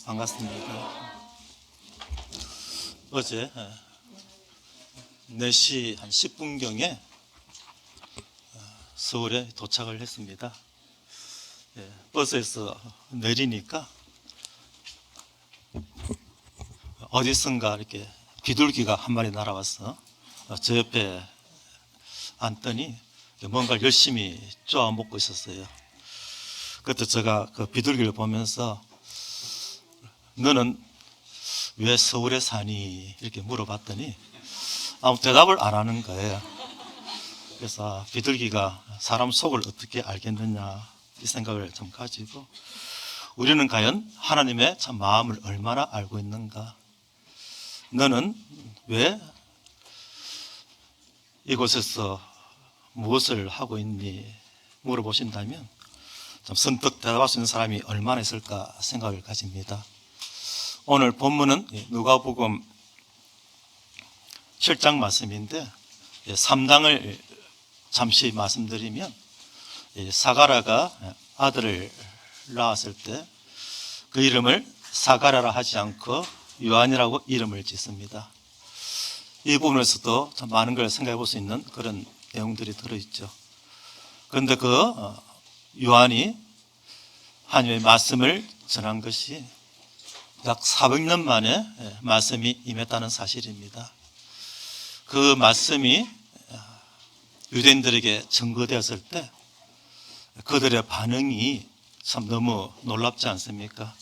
반갑습니다. 어제 4시 한 10분경에 서울에 도착을 했습니다. 버스에서 내리니까 어디선가 이렇게 비둘기가 한 마리 날아와서 저 옆에 앉더니 뭔가를 열심히 쪼아 먹고 있었어요. 그때 제가 그 비둘기를 보면서 너는 왜 서울에 사니? 이렇게 물어봤더니 아무 대답을 안 하는 거예요. 그래서 비둘기가 사람 속을 어떻게 알겠느냐 이 생각을 좀 가지고 우리는 과연 하나님의 참 마음을 얼마나 알고 있는가? 너는 왜 이곳에서 무엇을 하고 있니? 물어보신다면 좀 선뜻 대답할 수 있는 사람이 얼마나 있을까 생각을 가집니다. 오늘 본문은 누가복음 7장 말씀인데 3장을 잠시 말씀드리면 사가랴가 아들을 낳았을 때 그 이름을 사가랴라 하지 않고 요한이라고 이름을 짓습니다. 이 부분에서도 참 많은 걸 생각해 볼 수 있는 그런 내용들이 들어있죠. 그런데 그 요한이 하나님의 말씀을 전한 것이 약 400년 만에 말씀이 임했다는 사실입니다. 그 말씀이 유대인들에게 증거되었을 때 그들의 반응이 참 너무 놀랍지 않습니까?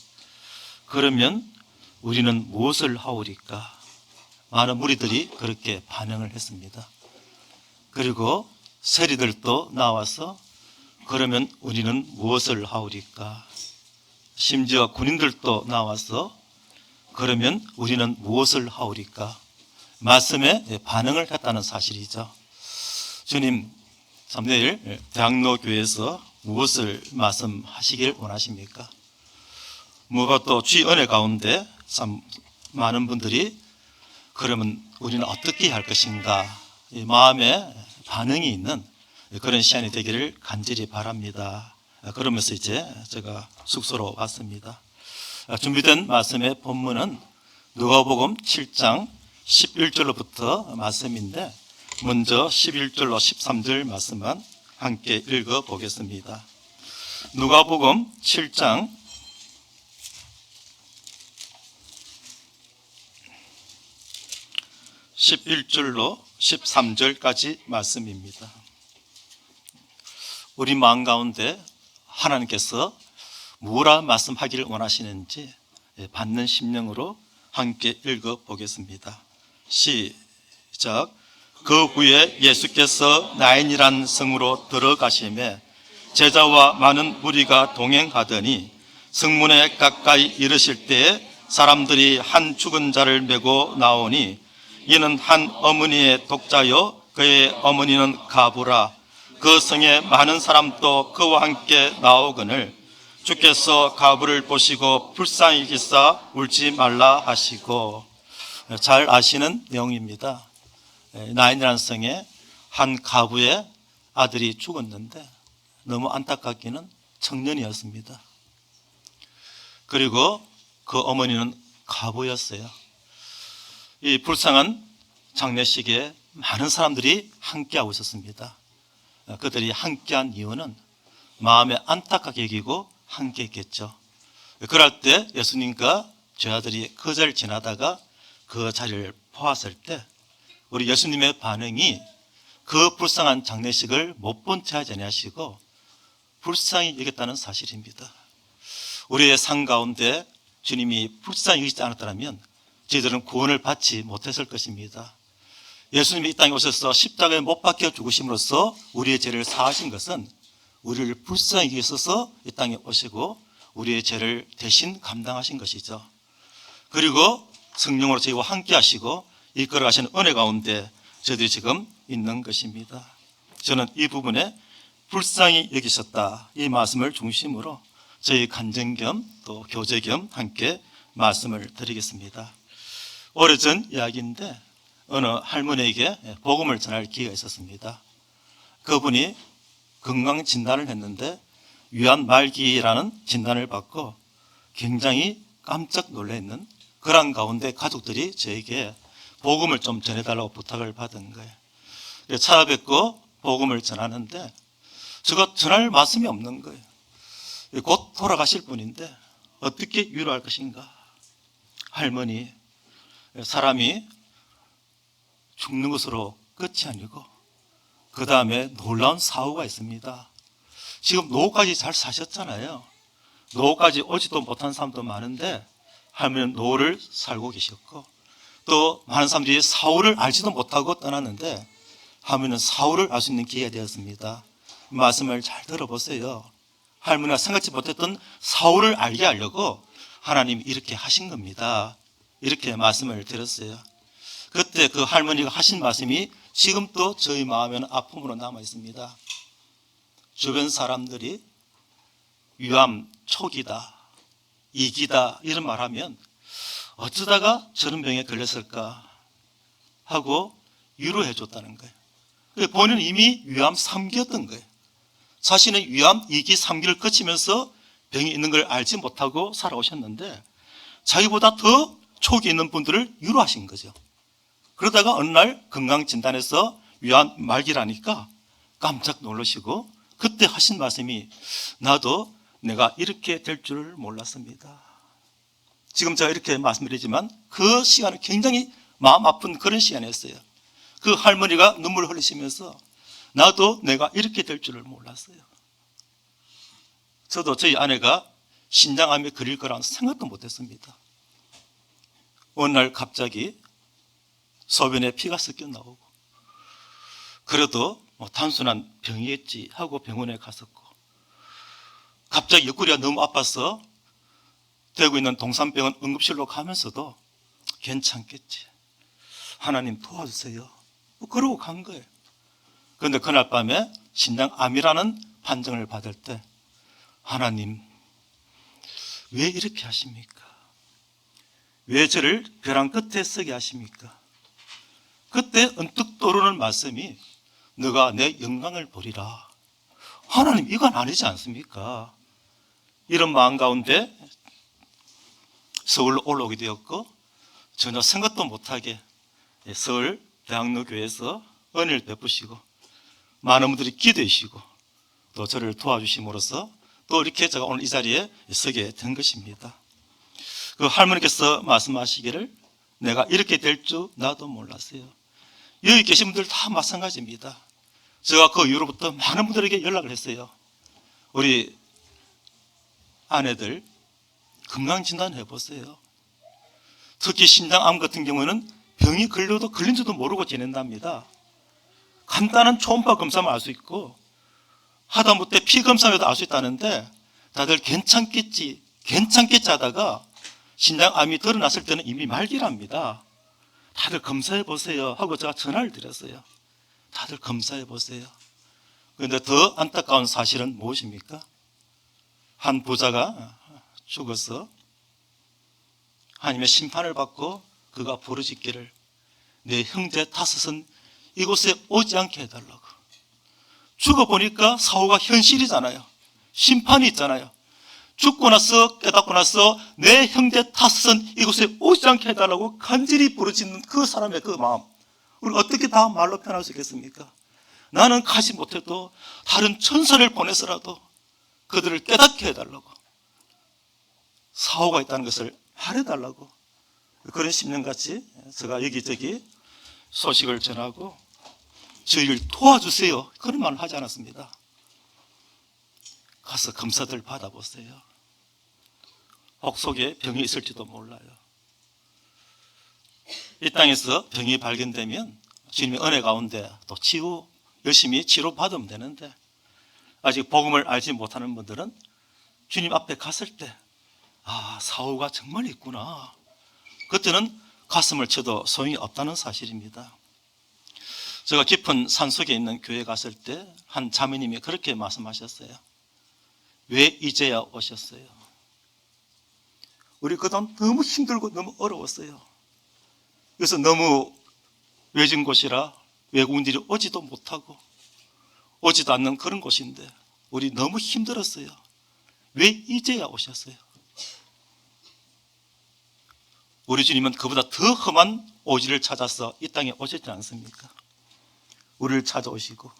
그러면 우리는 무엇을 하오리까? 많은 무리들이 그렇게 반응을 했습니다. 그리고 세리들도 나와서 그러면 우리는 무엇을 하오리까? 심지어 군인들도 나와서 그러면 우리는 무엇을 하오리까? 말씀에 반응을 했다는 사실이죠. 주님, 참 내일 대학로교회에서 무엇을 말씀하시길 원하십니까? 무엇보다 또 주의 은혜 가운데 참 많은 분들이 그러면 우리는 어떻게 할 것인가? 이 마음에 반응이 있는 그런 시간이 되기를 간절히 바랍니다. 그러면서 이제 제가 숙소로 왔습니다. 준비된 말씀의 본문은 누가복음 7장 11절로부터 말씀인데 먼저 11절로 13절 말씀만 함께 읽어보겠습니다. 누가복음 7장 11절로 13절까지 말씀입니다. 우리 마음 가운데 하나님께서 무엇라 말씀하기를 원하시는지 받는 심령으로 함께 읽어보겠습니다. 시작. 그 후에 예수께서 나인이란 성으로 들어가시매 제자와 많은 무리가 동행하더니 성문에 가까이 이르실 때에 사람들이 한 죽은 자를 메고 나오니 이는 한 어머니의 독자요 그의 어머니는 가부라. 그 성에 많은 사람도 그와 함께 나오거늘 주께서 가부를 보시고 불쌍히 여기사 울지 말라 하시고. 잘 아시는 내용입니다. 나인이라는 성에 한 가부의 아들이 죽었는데 너무 안타깝기는 청년이었습니다. 그리고 그 어머니는 가부였어요. 이 불쌍한 장례식에 많은 사람들이 함께하고 있었습니다. 그들이 함께한 이유는 마음에 안타깝게 여기고 함께했겠죠. 그럴 때 예수님과 제자들이 그 자리를 지나다가 그 자리를 보았을 때 우리 예수님의 반응이 그 불쌍한 장례식을 못 본 채 하지 아니하시고 불쌍히 여겼다는 사실입니다. 우리의 삶 가운데 주님이 불쌍히 여기지 않았다면 저희들은 구원을 받지 못했을 것입니다. 예수님이 이 땅에 오셔서 십자가에 못 박혀 죽으심으로써 우리의 죄를 사하신 것은 우리를 불쌍히 여기셔서 이 땅에 오시고 우리의 죄를 대신 감당하신 것이죠. 그리고 성령으로 저희와 함께 하시고 이끌어 가시는 은혜 가운데 저희들이 지금 있는 것입니다. 저는 이 부분에 불쌍히 여기셨다 이 말씀을 중심으로 저희 간증 겸 또 교제 겸 함께 말씀을 드리겠습니다. 오래전 이야기인데 어느 할머니에게 복음을 전할 기회가 있었습니다. 그분이 건강 진단을 했는데 위암 말기라는 진단을 받고 굉장히 깜짝 놀라 있는 그런 가운데 가족들이 저에게 복음을 좀 전해달라고 부탁을 받은 거예요. 찾아뵙고 복음을 전하는데 제가 전할 말씀이 없는 거예요. 곧 돌아가실 분인데 어떻게 위로할 것인가. 할머니, 사람이 죽는 것으로 끝이 아니고 그 다음에 놀라운 사후가 있습니다. 지금 노후까지 잘 사셨잖아요. 노후까지 오지도 못한 사람도 많은데 할머니는 노후를 살고 계셨고 또 많은 사람들이 사후를 알지도 못하고 떠났는데 할머니는 사후를 알 수 있는 기회가 되었습니다. 말씀을 잘 들어보세요. 할머니가 생각지 못했던 사후를 알게 하려고 하나님이 이렇게 하신 겁니다. 이렇게 말씀을 드렸어요. 그때 그 할머니가 하신 말씀이 지금도 저희 마음에는 아픔으로 남아 있습니다. 주변 사람들이 위암 초기다, 2기다 이런 말하면 어쩌다가 저런 병에 걸렸을까 하고 위로해 줬다는 거예요. 본인은 이미 위암 3기였던 거예요. 자신은 위암 2기, 3기를 거치면서 병이 있는 걸 알지 못하고 살아오셨는데 자기보다 더 초기 있는 분들을 위로하신 거죠. 그러다가 어느 날 건강진단에서 위암 말기라니까 깜짝 놀라시고 그때 하신 말씀이 나도 내가 이렇게 될 줄 몰랐습니다. 지금 제가 이렇게 말씀드리지만 그 시간은 굉장히 마음 아픈 그런 시간이었어요. 그 할머니가 눈물 흘리시면서 나도 내가 이렇게 될 줄을 몰랐어요. 저도 저희 아내가 신장암에 걸릴 거라는 생각도 못했습니다. 어느 날 갑자기 소변에 피가 섞여 나오고 그래도 단순한 병이겠지 하고 병원에 갔었고 갑자기 옆구리가 너무 아파서 되고 있는 동산병원 응급실로 가면서도 괜찮겠지, 하나님 도와주세요, 그러고 간 거예요. 그런데 그날 밤에 신장암이라는 판정을 받을 때 하나님 왜 이렇게 하십니까? 왜 저를 벼랑 끝에 서게 하십니까? 그때 언뜻 떠오르는 말씀이 너가 내 영광을 보리라. 하나님 이건 아니지 않습니까? 이런 마음 가운데 서울로 올라오게 되었고 전혀 생각도 못하게 서울 대학로교회에서 은혜를 베푸시고 많은 분들이 기도해 주시고 또 저를 도와주심으로써 또 이렇게 제가 오늘 이 자리에 서게 된 것입니다. 그 할머니께서 말씀하시기를 내가 이렇게 될 줄 나도 몰랐어요. 여기 계신 분들 다 마찬가지입니다. 제가 그 이후로부터 많은 분들에게 연락을 했어요. 우리 아내들 건강진단 해보세요. 특히 신장암 같은 경우는 병이 걸려도 걸린지도 모르고 지낸답니다. 간단한 초음파 검사만 알 수 있고 하다못해 피 검사라도 알 수 있다는데 다들 괜찮겠지 하다가 신장암이 드러났을 때는 이미 말기랍니다. 다들 검사해 보세요 하고 제가 전화를 드렸어요. 다들 검사해 보세요. 그런데 더 안타까운 사실은 무엇입니까? 한 부자가 죽어서 하나님의 심판을 받고 그가 부르짖기를 내 형제 5은 이곳에 오지 않게 해달라고. 죽어보니까 사후가 현실이잖아요. 심판이 있잖아요. 죽고 나서 깨닫고 나서 내 형제 5은 이곳에 오지 않게 해달라고 간절히 부르짖는 그 사람의 그 마음, 우리 어떻게 다 말로 표현할 수 있겠습니까? 나는 가지 못해도 다른 천사를 보내서라도 그들을 깨닫게 해달라고, 사후가 있다는 것을 말해달라고, 그런 심령같이 제가 여기저기 소식을 전하고 저희를 도와주세요 그런 말을 하지 않았습니다. 가서 검사들 받아보세요. 혹 속에 병이 있을지도 몰라요. 이 땅에서 병이 발견되면 주님의 은혜 가운데 또 열심히 치료받으면 되는데 아직 복음을 알지 못하는 분들은 주님 앞에 갔을 때 사후가 정말 있구나, 그때는 가슴을 쳐도 소용이 없다는 사실입니다. 제가 깊은 산속에 있는 교회에 갔을 때 한 자매님이 그렇게 말씀하셨어요. 왜 이제야 오셨어요? 우리 그동안 너무 힘들고 너무 어려웠어요. 그래서 너무 외진 곳이라 외국인들이 오지도 못하고 오지도 않는 그런 곳인데 우리 너무 힘들었어요. 왜 이제야 오셨어요? 우리 주님은 그보다 더 험한 오지를 찾아서 이 땅에 오셨지 않습니까? 우리를 찾아오시고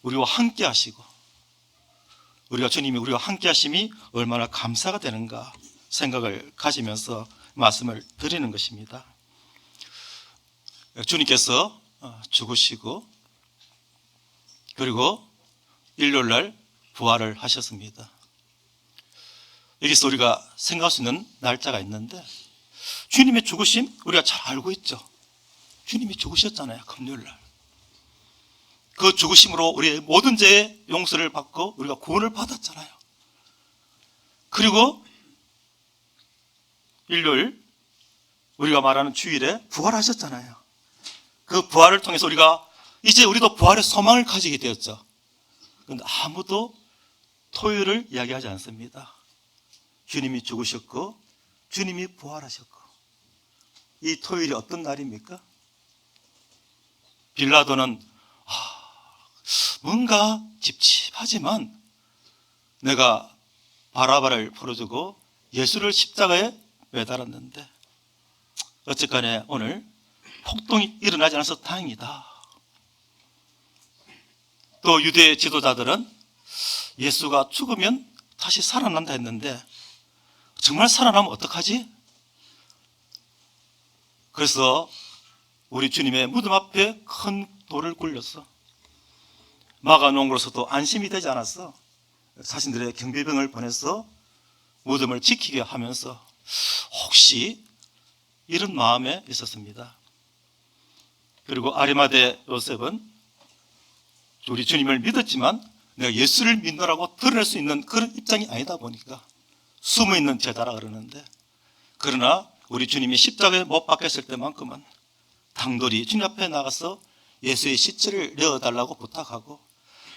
우리와 함께 하시고 주님이 우리와 함께 하심이 얼마나 감사가 되는가 생각을 가지면서 말씀을 드리는 것입니다. 주님께서 죽으시고 그리고 일요일날 부활을 하셨습니다. 여기서 우리가 생각할 수 있는 날짜가 있는데 주님의 죽으심 우리가 잘 알고 있죠. 주님이 죽으셨잖아요. 금요일날. 그 죽으심으로 우리의 모든 죄의 용서를 받고 우리가 구원을 받았잖아요. 그리고 일요일 우리가 말하는 주일에 부활하셨잖아요. 그 부활을 통해서 우리가 이제 우리도 부활의 소망을 가지게 되었죠. 그런데 아무도 토요일을 이야기하지 않습니다. 주님이 죽으셨고 주님이 부활하셨고 이 토요일이 어떤 날입니까? 빌라도는 뭔가 찝찝하지만 내가 바라바를 풀어주고 예수를 십자가에 매달았는데 어쨌간에 오늘 폭동이 일어나지 않아서 다행이다. 또 유대 지도자들은 예수가 죽으면 다시 살아난다 했는데 정말 살아나면 어떡하지? 그래서 우리 주님의 무덤 앞에 큰 돌을 굴렸어. 막아놓은 것으로도 안심이 되지 않았어. 자신들의 경비병을 보내서 무덤을 지키게 하면서 혹시 이런 마음에 있었습니다. 그리고 아리마대 요셉은 우리 주님을 믿었지만 내가 예수를 믿노라고 드러낼 수 있는 그런 입장이 아니다 보니까 숨어있는 제자라 그러는데, 그러나 우리 주님이 십자가에 못 박혔을 때만큼은 당돌이 주님 앞에 나가서 예수의 시체를 내어달라고 부탁하고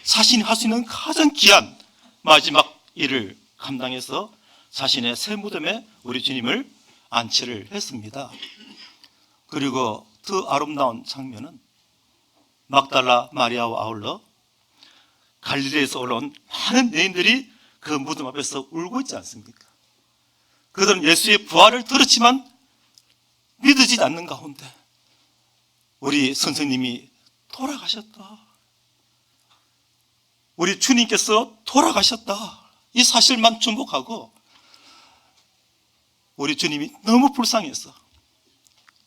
자신이 할 수 있는 가장 귀한 마지막 일을 감당해서 자신의 새 무덤에 우리 주님을 안치를 했습니다. 그리고 더 아름다운 장면은 막달라 마리아와 아울러 갈릴리에서 올라온 많은 여인들이 그 무덤 앞에서 울고 있지 않습니까? 그들은 예수의 부활을 들었지만 믿어지지 않는 가운데 우리 선생님이 돌아가셨다, 우리 주님께서 돌아가셨다, 이 사실만 주목하고 우리 주님이 너무 불쌍해서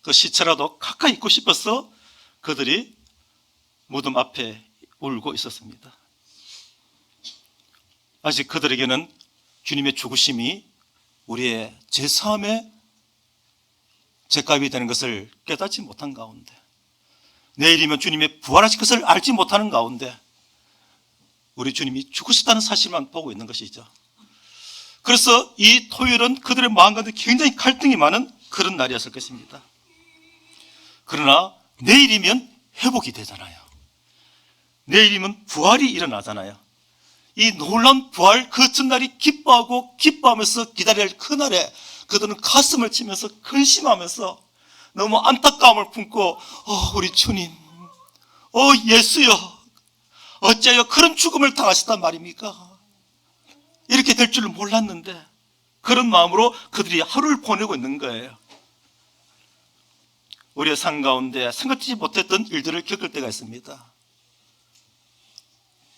그 시체라도 가까이 있고 싶어서 그들이 무덤 앞에 울고 있었습니다. 아직 그들에게는 주님의 죽으심이 우리의 죄사함의 죄값이 되는 것을 깨닫지 못한 가운데, 내일이면 주님의 부활하실 것을 알지 못하는 가운데 우리 주님이 죽으셨다는 사실만 보고 있는 것이죠. 그래서 이 토요일은 그들의 마음 가운데 굉장히 갈등이 많은 그런 날이었을 것입니다. 그러나 내일이면 회복이 되잖아요. 내일이면 부활이 일어나잖아요. 이 놀라운 부활 그 전날이 기뻐하면서 기다려야 할 그날에 그들은 가슴을 치면서 근심하면서 너무 안타까움을 품고 우리 주님, 예수여, 어찌하여 그런 죽음을 당하셨단 말입니까? 이렇게 될 줄을 몰랐는데, 그런 마음으로 그들이 하루를 보내고 있는 거예요. 우리의 삶 가운데 생각지 못했던 일들을 겪을 때가 있습니다.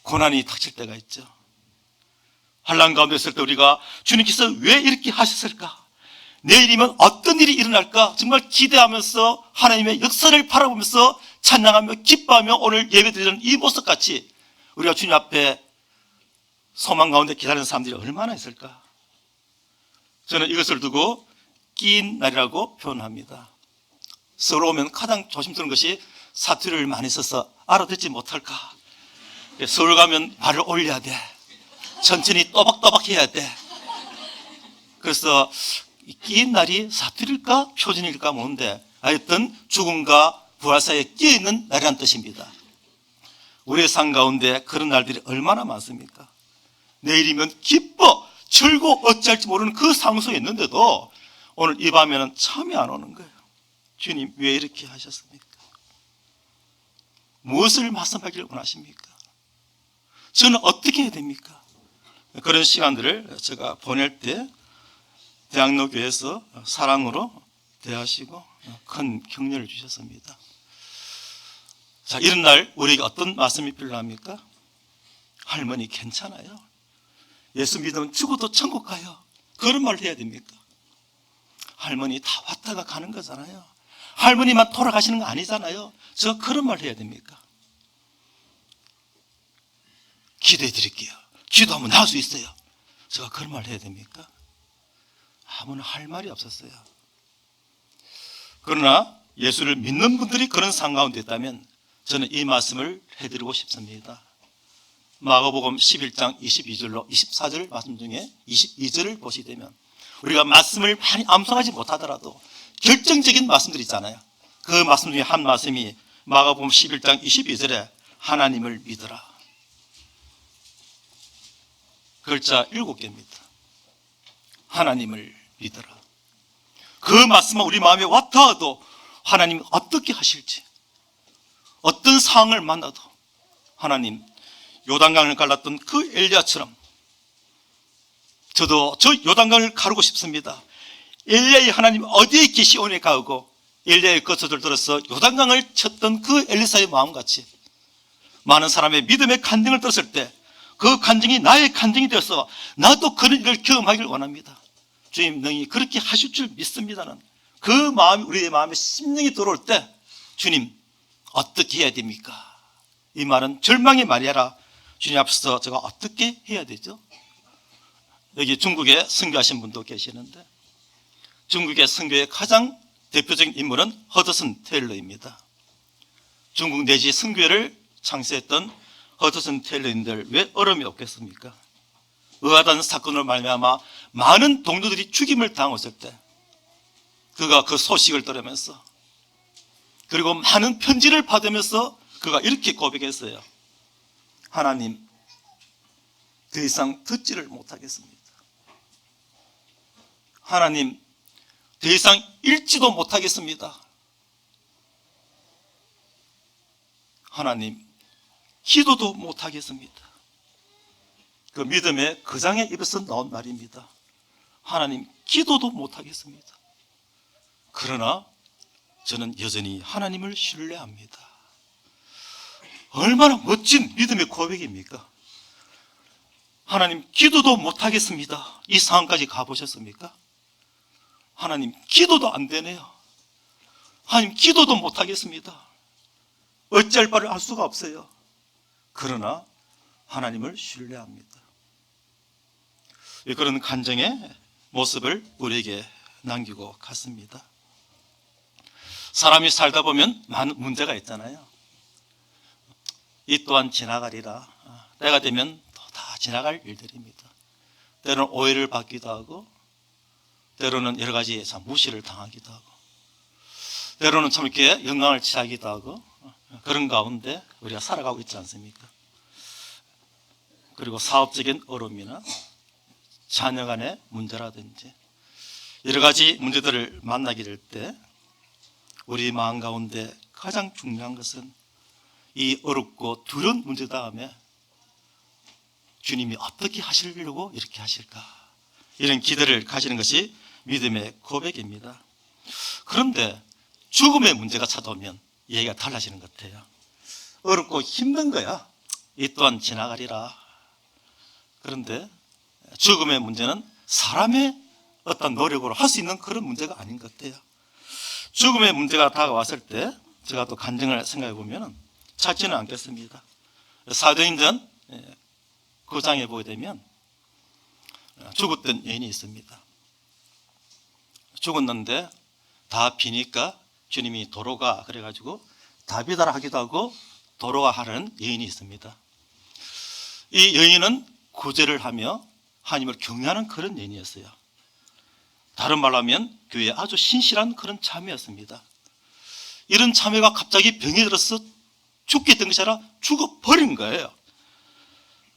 고난이 닥칠 때가 있죠. 환난 가운데 있을 때 우리가 주님께서 왜 이렇게 하셨을까? 내일이면 어떤 일이 일어날까? 정말 기대하면서 하나님의 역사를 바라보면서 찬양하며 기뻐하며 오늘 예배드리는 이 모습같이 우리가 주님 앞에 소망 가운데 기다리는 사람들이 얼마나 있을까? 저는 이것을 두고 끼인 날이라고 표현합니다. 서울 오면 가장 조심스러운 것이 사투리를 많이 써서 알아듣지 못할까? 서울 가면 발을 올려야 돼. 천천히 또박또박 해야 돼. 그래서 끼인 날이 사투리일까 표준일까 모르는데 하여튼 죽음과 부활 사이에 끼어있는 날이라는 뜻입니다. 우리의 삶 가운데 그런 날들이 얼마나 많습니까? 내일이면 기뻐 즐거워 어찌할지 모르는 그 상소에 있는데도 오늘 이 밤에는 잠이 안 오는 거예요. 주님 왜 이렇게 하셨습니까? 무엇을 말씀하기를 원하십니까? 저는 어떻게 해야 됩니까? 그런 시간들을 제가 보낼 때 대학로교회에서 사랑으로 대하시고 큰 격려를 주셨습니다. 자, 이런 날 우리에게 어떤 말씀이 필요합니까? 할머니 괜찮아요. 예수 믿으면 죽어도 천국 가요. 그런 말 해야 됩니까? 할머니 다 왔다가 가는 거잖아요. 할머니만 돌아가시는 거 아니잖아요. 저 그런 말 해야 됩니까? 기도해 드릴게요. 기도하면 나을 수 있어요. 제가 그런 말 해야 됩니까? 아무나 할 말이 없었어요. 그러나 예수를 믿는 분들이 그런 상황 가운데 있다면 저는 이 말씀을 해드리고 싶습니다. 마가복음 11장 22절로 24절 말씀 중에 22절을 보시게 되면 우리가 말씀을 많이 암송하지 못하더라도 결정적인 말씀들이 있잖아요. 그 말씀 중에 한 말씀이 마가복음 11장 22절에 하나님을 믿어라. 글자 7개입니다. 하나님을 믿어라. 그 말씀은 우리 마음에 왔다 하도 하나님 어떻게 하실지, 어떤 상황을 만나도 하나님 요단강을 갈랐던 그 엘리야처럼 저도 저 요단강을 가르고 싶습니다. 엘리야의 하나님 어디에 계시오니 가고 엘리야의 거처를 들어서 요단강을 쳤던 그 엘리사의 마음같이 많은 사람의 믿음의 간증을 들었을 때 그 간증이 나의 간증이 되어서 나도 그런 일을 경험하기를 원합니다. 주님 능히 그렇게 하실 줄 믿습니다는 그 마음이 우리의 마음에 심령이 들어올 때 주님 어떻게 해야 됩니까? 이 말은 절망의 말이라 주님 앞에서 제가 어떻게 해야 되죠? 여기 중국에 선교하신 분도 계시는데 중국의 선교의 가장 대표적인 인물은 허드슨 테일러입니다. 중국 내지 선교회를 창시했던 허드슨 테일러인들 왜 어려움이 없겠습니까? 의아단 사건으로 말미암아 많은 동료들이 죽임을 당했을 때 그가 그 소식을 들으면서 그리고 많은 편지를 받으면서 그가 이렇게 고백했어요. 하나님 더 이상 듣지를 못하겠습니다. 하나님 더 이상 읽지도 못하겠습니다. 하나님 기도도 못하겠습니다. 그 믿음의 거장의 입에서 나온 말입니다. 하나님 기도도 못하겠습니다. 그러나 저는 여전히 하나님을 신뢰합니다. 얼마나 멋진 믿음의 고백입니까? 하나님 기도도 못하겠습니다. 이 상황까지 가보셨습니까? 하나님 기도도 안 되네요. 하나님 기도도 못하겠습니다. 어찌할 바를 알 수가 없어요. 그러나 하나님을 신뢰합니다. 그런 간증의 모습을 우리에게 남기고 갔습니다. 사람이 살다 보면 많은 문제가 있잖아요. 이 또한 지나가리라. 때가 되면 다 지나갈 일들입니다. 때로는 오해를 받기도 하고 때로는 여러 가지 참 무시를 당하기도 하고 때로는 참 이렇게 영광을 취하기도 하고 그런 가운데 우리가 살아가고 있지 않습니까? 그리고 사업적인 어려움이나 자녀 간의 문제라든지 여러 가지 문제들을 만나게 될 때 우리 마음 가운데 가장 중요한 것은 이 어렵고 두려운 문제 다음에 주님이 어떻게 하시려고 이렇게 하실까? 이런 기대를 가지는 것이 믿음의 고백입니다. 그런데 죽음의 문제가 찾아오면 얘기가 달라지는 것 같아요. 어렵고 힘든 거야. 이 또한 지나가리라. 그런데 죽음의 문제는 사람의 어떤 노력으로 할 수 있는 그런 문제가 아닌 것 같아요. 죽음의 문제가 다가왔을 때 제가 또 간증을 생각해 보면 찾지는 않겠습니다. 사도행전 9장에 보게 되면 죽었던 여인이 있습니다. 죽었는데 다 비니까 주님이 도로가 그래가지고 다비다라 하기도 하고 도로가 하는 여인이 있습니다. 이 여인은 구제를 하며 하나님을 경외하는 그런 여인이었어요. 다른 말로 하면 교회에 아주 신실한 그런 자매였습니다. 이런 자매가 갑자기 병이 들어서 죽게 된 것이 아니라 죽어버린 거예요.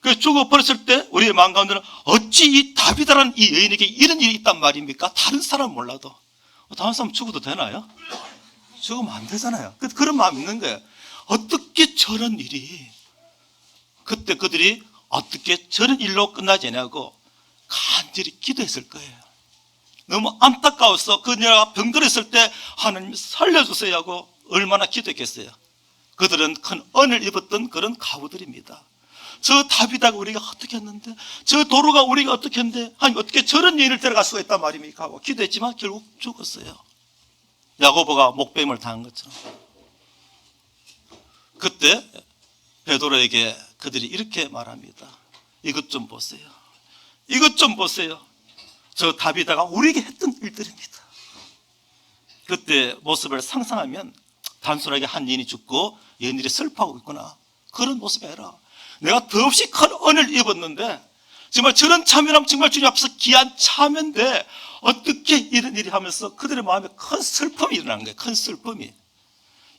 그 죽어버렸을 때 우리의 마음 가운데는 어찌 이 다비다라는 이 여인에게 이런 일이 있단 말입니까? 다른 사람은 몰라도 다른 사람 죽어도 되나요? 죽으면 안 되잖아요. 그런 마음이 있는 거예요. 어떻게 저런 일이 그때 그들이 어떻게 저런 일로 끝나지 않냐고 간절히 기도했을 거예요. 너무 안타까워서 그녀가 병들었을 때 하나님 살려주세요 하고 얼마나 기도했겠어요. 그들은 큰 은혜를 입었던 그런 가부들입니다. 저 다비다가 우리가 어떻게 했는데, 저 도로가 우리가 어떻게 했는데, 아니 어떻게 저런 여인을 데려갈 수가 있단 말입니까 하고 기도했지만 결국 죽었어요. 야고보가 목베임을 당한 것처럼. 그때 베드로에게 그들이 이렇게 말합니다. 이것 좀 보세요. 이것 좀 보세요. 저 다비다가 우리에게 했던 일들입니다. 그때 모습을 상상하면 단순하게 한 여인이 죽고 여인들이 슬퍼하고 있구나, 그런 모습이 아니라 내가 더없이 큰 은혜를 입었는데 정말 저런 참여라면 정말 주님 앞에서 귀한 참여인데 어떻게 이런 일이 하면서 그들의 마음에 큰 슬픔이 일어나는 거예요. 큰 슬픔이.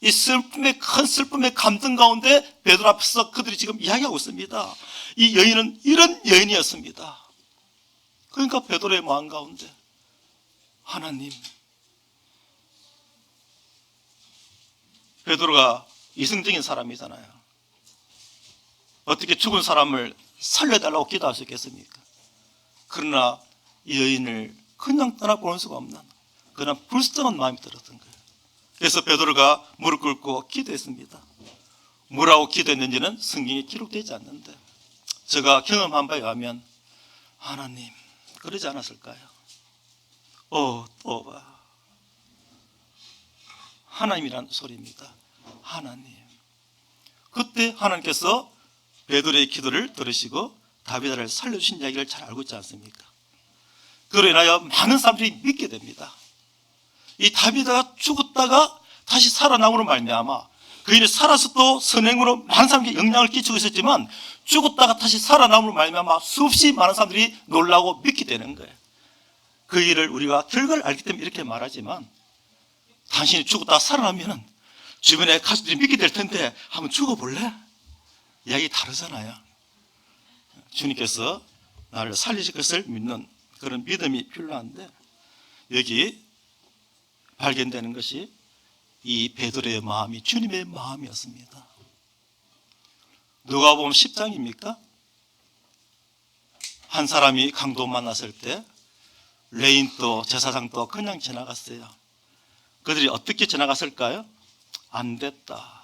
이 슬픔의 큰 슬픔의 감정 가운데 베드로 앞에서 그들이 지금 이야기하고 있습니다. 이 여인은 이런 여인이었습니다. 그러니까 베드로의 마음 가운데 하나님, 베드로가 이성적인 사람이잖아요. 어떻게 죽은 사람을 살려달라고 기도할 수 있겠습니까? 그러나 이 여인을 그냥 떠나보낼 수가 없는 그런 불쌍한 마음이 들었던 거예요. 그래서 베드로가 무릎 꿇고 기도했습니다. 뭐라고 기도했는지는 성경에 기록되지 않는데 제가 경험한 바에 의하면 하나님, 그러지 않았을까요? 또 봐. 하나님이라는 소리입니다. 하나님. 그때 하나님께서 베드로의 기도를 들으시고 다비다를 살려주신 이야기를 잘 알고 있지 않습니까? 그로 인하여 많은 사람들이 믿게 됩니다. 이 다비다가 죽었다가 다시 살아남으로 말미암아 그인이 살아서도 선행으로 많은 사람에게 영향을 끼치고 있었지만 죽었다가 다시 살아남으로 말미암아 수없이 많은 사람들이 놀라고 믿게 되는 거예요. 그 일을 우리가 결과를 알기 때문에 이렇게 말하지만 당신이 죽었다가 살아나면 주변에 가족들이 믿게 될 텐데 한번 죽어볼래? 이야기 다르잖아요. 주님께서 나를 살리실 것을 믿는 그런 믿음이 필요한데 여기 발견되는 것이 이 베드로의 마음이 주님의 마음이었습니다. 누가복음 10장입니까? 한 사람이 강도 만났을 때 레인도 제사장도 그냥 지나갔어요. 그들이 어떻게 지나갔을까요? 안 됐다.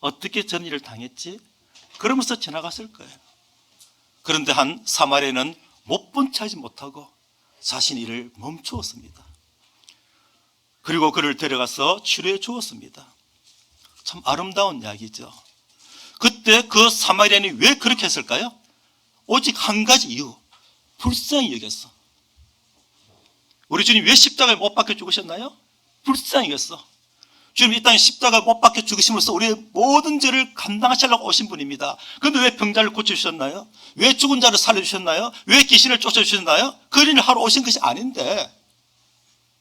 어떻게 전 일을 당했지? 그러면서 지나갔을 거예요. 그런데 한 사마리아는 못 본 척하지 못하고 자신 일을 멈추었습니다. 그리고 그를 데려가서 치료해 주었습니다. 참 아름다운 이야기죠. 그때 그 사마리아인이 왜 그렇게 했을까요? 오직 한 가지 이유, 불쌍히 여겼어. 우리 주님 왜 십자가에 못 박혀 죽으셨나요? 불쌍히 여겼어. 주님 이 땅에 십자가에 못 박혀 죽으심으로써 우리의 모든 죄를 감당하시려고 오신 분입니다. 그런데 왜 병자를 고쳐주셨나요? 왜 죽은 자를 살려주셨나요? 왜 귀신을 쫓아주셨나요? 그 일을 하러 오신 것이 아닌데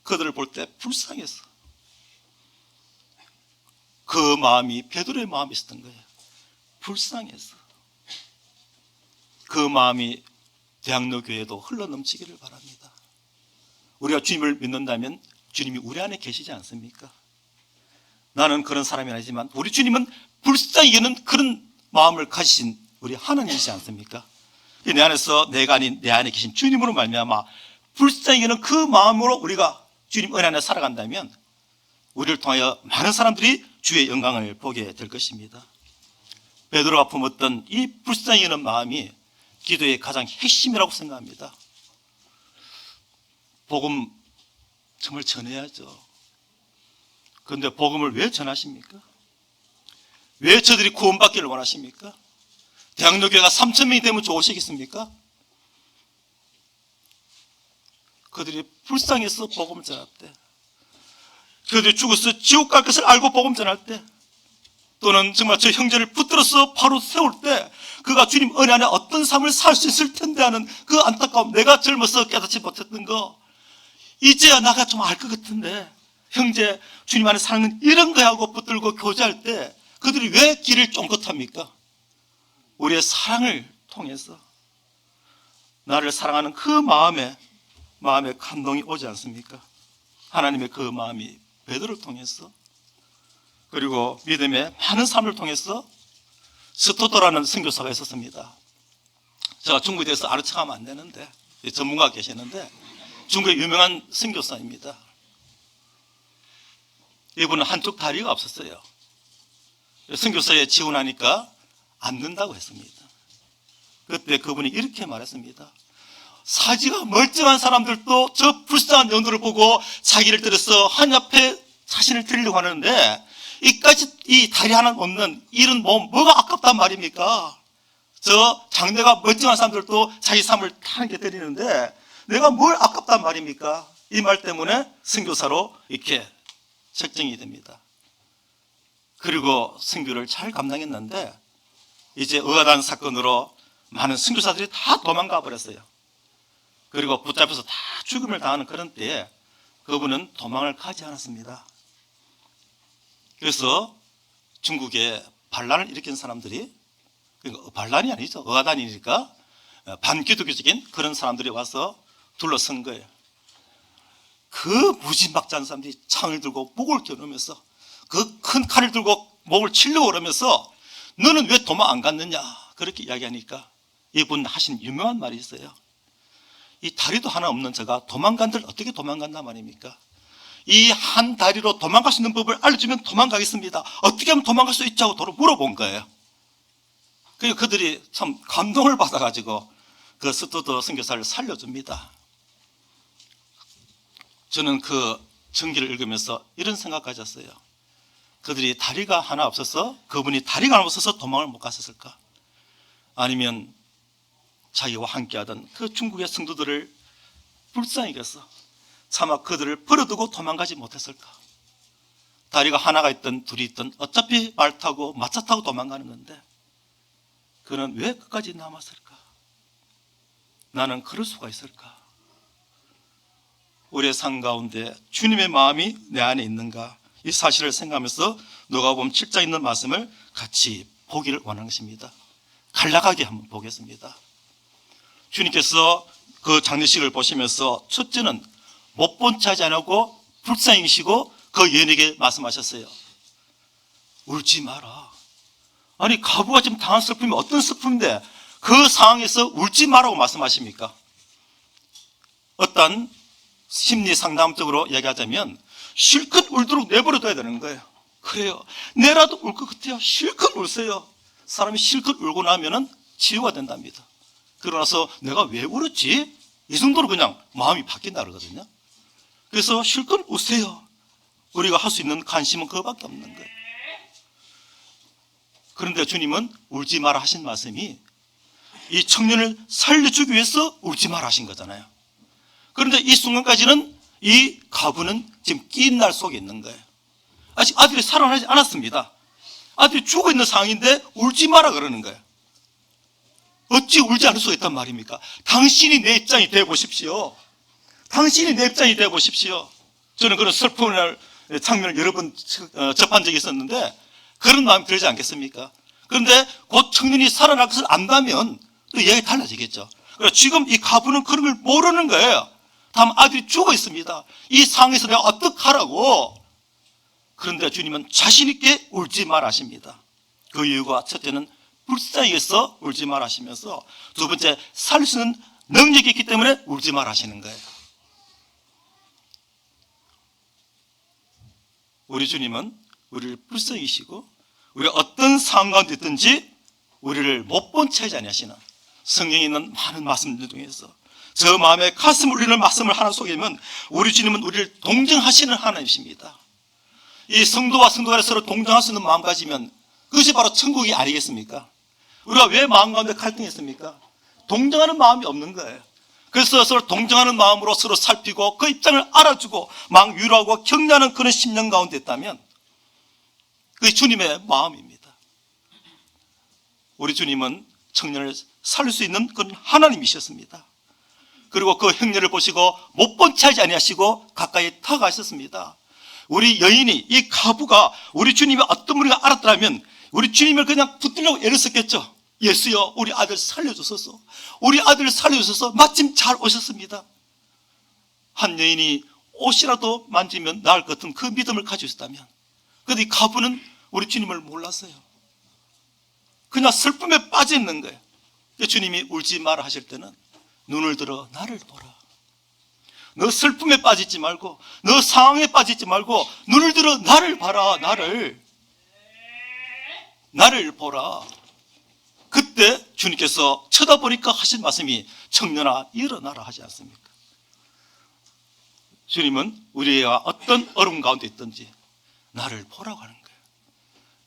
그들을 볼 때 불쌍했어. 그 마음이 베드로의 마음이 있었던 거예요. 불쌍했어. 그 마음이 대학로교회에도 흘러넘치기를 바랍니다. 우리가 주님을 믿는다면 주님이 우리 안에 계시지 않습니까? 나는 그런 사람이 아니지만 우리 주님은 불쌍히 여기는 그런 마음을 가지신 우리 하나님이시지 않습니까? 내 안에서 내가 아닌 내 안에 계신 주님으로 말미암아 불쌍히 여기는 그 마음으로 우리가 주님 은혜 안에 살아간다면 우리를 통하여 많은 사람들이 주의 영광을 보게 될 것입니다. 베드로가 품었던 이 불쌍히 여기는 마음이 기도의 가장 핵심이라고 생각합니다. 복음 정말 전해야죠. 그런데 복음을 왜 전하십니까? 왜 저들이 구원받기를 원하십니까? 대학로교회가 3,000명이 되면 좋으시겠습니까? 그들이 불쌍해서 복음을 전할 때, 그들이 죽어서 지옥 갈 것을 알고 복음 전할 때, 또는 정말 저 형제를 붙들어서 바로 세울 때 그가 주님 은혜 안에 어떤 삶을 살 수 있을 텐데 하는 그 안타까움, 내가 젊어서 깨닫지 못했던 거 이제야 나가 좀 알 것 같은데 형제 주님 안에 사는 건 이런 거야 하고 붙들고 교제할 때 그들이 왜 길을 쫑긋합니까? 우리의 사랑을 통해서 나를 사랑하는 그 마음에 감동이 오지 않습니까? 하나님의 그 마음이 베드로를 통해서, 그리고 믿음의 많은 삶을 통해서 스토도라는 선교사가 있었습니다. 제가 중국에 대해서 아는 척하면 안 되는데 전문가가 계시는데 중국의 유명한 선교사입니다. 이분은 한쪽 다리가 없었어요. 선교사에 지원하니까 안 된다고 했습니다. 그때 그분이 이렇게 말했습니다. 사지가 멀쩡한 사람들도 저 불쌍한 연도를 보고 자기를 들여서 한 옆에 자신을 드리려고 하는데 이 다리 하나 없는 이런 몸 뭐가 아깝단 말입니까? 저 장래가 멀쩡한 사람들도 자기 삶을 타는게 드리는데 내가 뭘 아깝단 말입니까? 이 말 때문에 선교사로 이렇게 책정이 됩니다. 그리고 선교를 잘 감당했는데 이제 의아단 사건으로 많은 선교사들이 다 도망가 버렸어요. 그리고 붙잡혀서 다 죽음을 당하는 그런 때에 그분은 도망을 가지 않았습니다. 그래서 중국에 반란을 일으킨 사람들이, 그러니까 반란이 아니죠, 의아단이니까 반기독교적인 그런 사람들이 와서 둘러선 거예요. 그 무지막지한 사람들이 창을 들고 목을 겨누면서 그 큰 칼을 들고 목을 치려고 그러면서 너는 왜 도망 안 갔느냐 그렇게 이야기하니까 이분 하신 유명한 말이 있어요. 이 다리도 하나 없는 제가 도망간들 어떻게 도망간단 말입니까? 이 한 다리로 도망갈 수 있는 법을 알려주면 도망가겠습니다. 어떻게 하면 도망갈 수 있냐고 도로 물어본 거예요. 그리고 그들이 참 감동을 받아가지고 그 스투드 선교사를 살려줍니다. 저는 그 전기를 읽으면서 이런 생각 가졌어요. 그들이 다리가 하나 없어서, 그분이 다리가 하나 없어서 도망을 못 갔었을까? 아니면 자기와 함께하던 그 중국의 성도들을 불쌍히 여겨서 차마 그들을 버려두고 도망가지 못했을까? 다리가 하나가 있든 둘이 있든 어차피 말 타고 마차 타고 도망가는 건데 그는 왜 끝까지 남았을까? 나는 그럴 수가 있을까? 우리의 삶 가운데 주님의 마음이 내 안에 있는가? 이 사실을 생각하면서 누가복음 7장에 있는 말씀을 같이 보기를 원하는 것입니다. 간략하게 한번 보겠습니다. 주님께서 그 장례식을 보시면서 첫째는 못 본 채 하지 않고 불쌍히 여기시고 그 여인에게 말씀하셨어요. 울지 마라. 아니 가부가 지금 당한 슬픔이 어떤 슬픔인데 그 상황에서 울지 마라고 말씀하십니까? 어떤 심리 상담적으로 얘기하자면 실컷 울도록 내버려둬야 되는 거예요. 그래요. 내라도 울 것 같아요. 실컷 울세요. 사람이 실컷 울고 나면은 치유가 된답니다. 그러고 나서 내가 왜 울었지? 이 정도로 그냥 마음이 바뀐다 그러거든요. 그래서 실컷 우세요. 우리가 할 수 있는 관심은 그거밖에 없는 거예요. 그런데 주님은 울지 마라 하신 말씀이 이 청년을 살려주기 위해서 울지 마라 하신 거잖아요. 그런데 이 순간까지는 이 가부는 지금 낀 날 속에 있는 거예요. 아직 아들이 살아나지 않았습니다. 아들이 죽어 있는 상황인데 울지 마라 그러는 거예요. 어찌 울지 않을 수가 있단 말입니까? 당신이 내 입장이 되어 보십시오. 당신이 내 입장이 되어 보십시오. 저는 그런 슬픔의 장면을 여러 번 접한 적이 있었는데 그런 마음이 들지 않겠습니까? 그런데 곧 청년이 살아날 것을 안다면 또 이야기가 달라지겠죠. 그러니까 지금 이 가부는 그런 걸 모르는 거예요. 다음 아들이 죽어 있습니다. 이 상황에서 내가 어떡하라고. 그런데 주님은 자신 있게 울지 마라 하십니다. 그 이유가 첫째는 불쌍히 여겨서 울지 마라 하시면서 두 번째 살 수 있는 능력이 있기 때문에 울지 마라 하시는 거예요. 우리 주님은 우리를 불쌍히 여기시고 우리가 어떤 상황 가운데 있든지 우리를 못 본 채 하지 아니하시는 성경에 있는 많은 말씀들 중에서 저 마음에 가슴 울리는 말씀을 하나 소개하면 우리 주님은 우리를 동정하시는 하나님이십니다. 이 성도와 성도가 서로 동정할 수 있는 마음 가지면 그것이 바로 천국이 아니겠습니까? 우리가 왜 마음 가운데 갈등했습니까? 동정하는 마음이 없는 거예요. 그래서 서로 동정하는 마음으로 서로 살피고 그 입장을 알아주고 막 위로하고 격려하는 그런 심령 가운데 있다면 그게 주님의 마음입니다. 우리 주님은 청년을 살릴 수 있는 그런 하나님이셨습니다. 그리고 그 형제를 보시고 못 본 채 하지 아니하시고 가까이 다가가셨습니다. 우리 여인이 이 가부가 우리 주님이 어떤 분인가 알았더라면 우리 주님을 그냥 붙들려고 애를 썼겠죠. 예수여 우리 아들 살려주소서. 우리 아들 살려주소서. 마침 잘 오셨습니다. 한 여인이 옷이라도 만지면 나을 것 같은 그 믿음을 가지고 있었다면 그런데 이 가부는 우리 주님을 몰랐어요. 그냥 슬픔에 빠져 있는 거예요. 주님이 울지 마라 하실 때는 눈을 들어 나를 보라. 너 슬픔에 빠지지 말고, 너 상황에 빠지지 말고 눈을 들어 나를 봐라. 나를 보라. 그때 주님께서 쳐다보니까 하신 말씀이 청년아 일어나라 하지 않습니까? 주님은 우리가 어떤 어려움 가운데 있든지 나를 보라고 하는 거예요.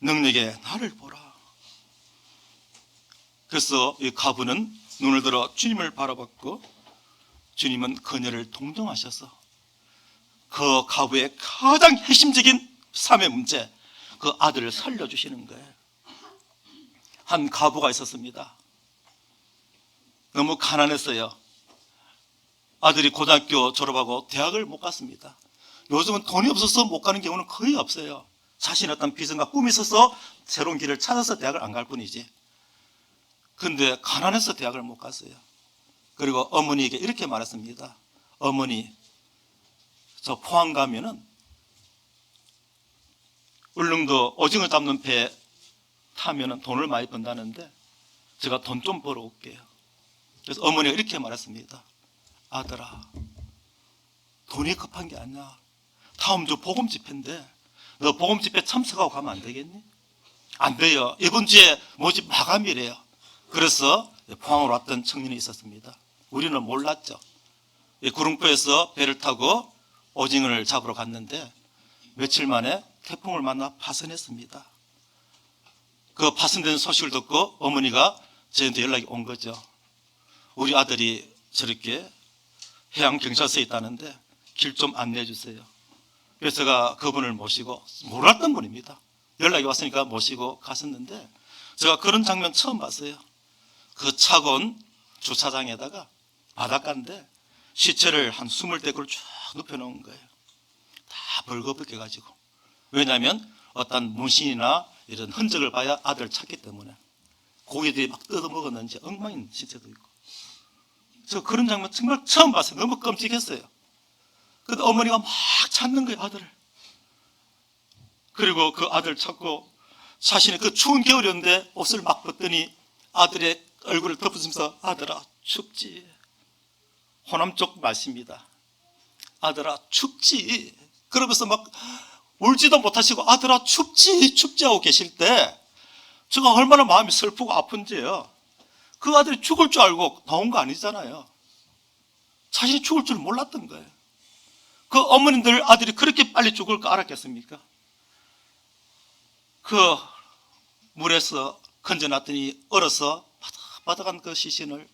능력에 나를 보라. 그래서 이 가부는 눈을 들어 주님을 바라봤고, 주님은 그녀를 동정하셔서 그 가부의 가장 핵심적인 삶의 문제, 그 아들을 살려주시는 거예요. 한 가부가 있었습니다. 너무 가난했어요. 아들이 고등학교 졸업하고 대학을 못 갔습니다. 요즘은 돈이 없어서 못 가는 경우는 거의 없어요. 자신의 어떤 비전과 꿈이 있어서 새로운 길을 찾아서 대학을 안 갈 뿐이지. 그런데 가난해서 대학을 못 갔어요. 그리고 어머니에게 이렇게 말했습니다. 어머니, 저 포항 가면은 울릉도 오징어 잡는 배 타면은 돈을 많이 번다는데 제가 돈 좀 벌어 올게요. 그래서 어머니가 이렇게 말했습니다. 아들아, 돈이 급한 게 아니야. 다음 주 복음 집회인데 너 복음 집회 참석하고 가면 안 되겠니? 안 돼요. 이번 주에 모집 마감이래요. 그래서 포항으로 왔던 청년이 있었습니다. 우리는 몰랐죠. 구릉포에서 배를 타고 오징어를 잡으러 갔는데 며칠 만에 태풍을 만나 파손했습니다. 그 파손된 소식을 듣고 어머니가 저희한테 연락이 온 거죠. 우리 아들이 저렇게 해양경찰서에 있다는데 길 좀 안내해 주세요. 그래서 제가 그분을 모시고, 몰랐던 분입니다. 연락이 왔으니까 모시고 갔었는데 제가 그런 장면 처음 봤어요. 그 차곤 주차장에다가 바닷가인데 시체를 한 20대구를 쭉 눕혀놓은 거예요. 다 벌거벗겨가지고. 왜냐하면 어떤 문신이나 이런 흔적을 봐야 아들을 찾기 때문에. 고기들이 막 뜯어먹었는지 엉망인 시체도 있고. 저 그런 장면 정말 처음 봤어요. 너무 끔찍했어요. 근데 어머니가 막 찾는 거예요, 아들을. 그리고 그 아들 찾고 자신의 그 추운 겨울이었는데 옷을 막 벗더니 아들의 얼굴을 덮으면서 아들아 춥지. 호남 쪽 말씀입니다. 아들아 춥지. 그러면서 막 울지도 못하시고 아들아 춥지 하고 계실 때 제가 얼마나 마음이 슬프고 아픈지요. 그 아들이 죽을 줄 알고 나온 거 아니잖아요. 자신이 죽을 줄 몰랐던 거예요. 그 어머님들 아들이 그렇게 빨리 죽을 거 알았겠습니까? 그 물에서 건져놨더니 얼어서 바닥바닥한 그 시신을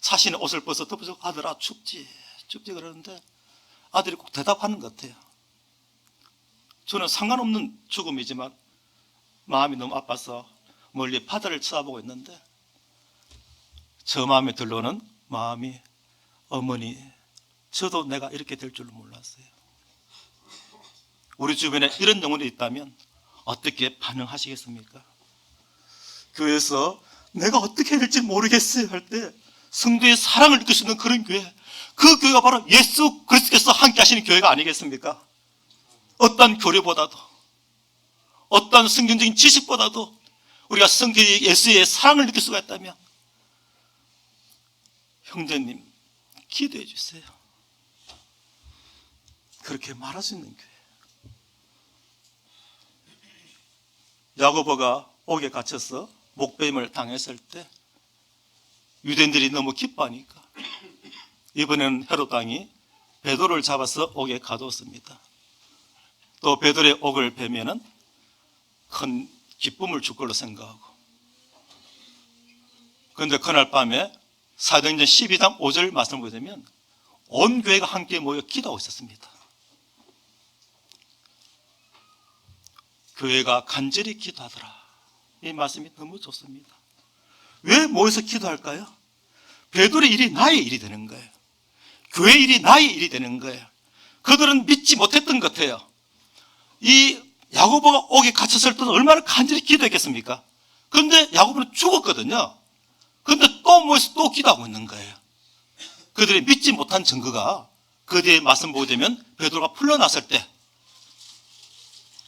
자신의 옷을 벗어 덮어서 아들아 춥지 그러는데 아들이 꼭 대답하는 것 같아요. 저는 상관없는 죽음이지만 마음이 너무 아파서 멀리 바다를 쳐다보고 있는데 저 마음에 들러오는 마음이 어머니 저도 내가 이렇게 될 줄은 몰랐어요. 우리 주변에 이런 영혼이 있다면 어떻게 반응하시겠습니까? 교회에서 내가 어떻게 해야 될지 모르겠어요 할 때 성도의 사랑을 느낄 수 있는 그런 교회, 그 교회가 바로 예수 그리스도께서 함께 하시는 교회가 아니겠습니까? 어떤 교리보다도 어떤 성경적인 지식보다도 우리가 성경의 예수의 사랑을 느낄 수가 있다면 형제님 기도해 주세요. 그렇게 말할 수 있는 교회. 야고보가 옥에 갇혀서 목배임을 당했을 때 유대인들이 너무 기뻐하니까 이번에는 헤롯 왕이 베드로를 잡아서 옥에 가두었습니다. 또 베드로의 옥을 베면은 큰 기쁨을 줄 걸로 생각하고, 그런데 그날 밤에 사도행전 12장 5절 말씀을 보게 되면 온 교회가 함께 모여 기도하고 있었습니다. 교회가 간절히 기도하더라. 이 말씀이 너무 좋습니다. 왜 모여서 기도할까요? 베드로의 일이 나의 일이 되는 거예요. 교회 일이 나의 일이 되는 거예요. 그들은 믿지 못했던 것 같아요. 이 야고보가 옥에 갇혔을 때는 얼마나 간절히 기도했겠습니까? 그런데 야고보는 죽었거든요. 그런데 또 모여서 또 기도하고 있는 거예요. 그들이 믿지 못한 증거가 그 뒤에 말씀 보게 되면 베드로가 풀려났을 때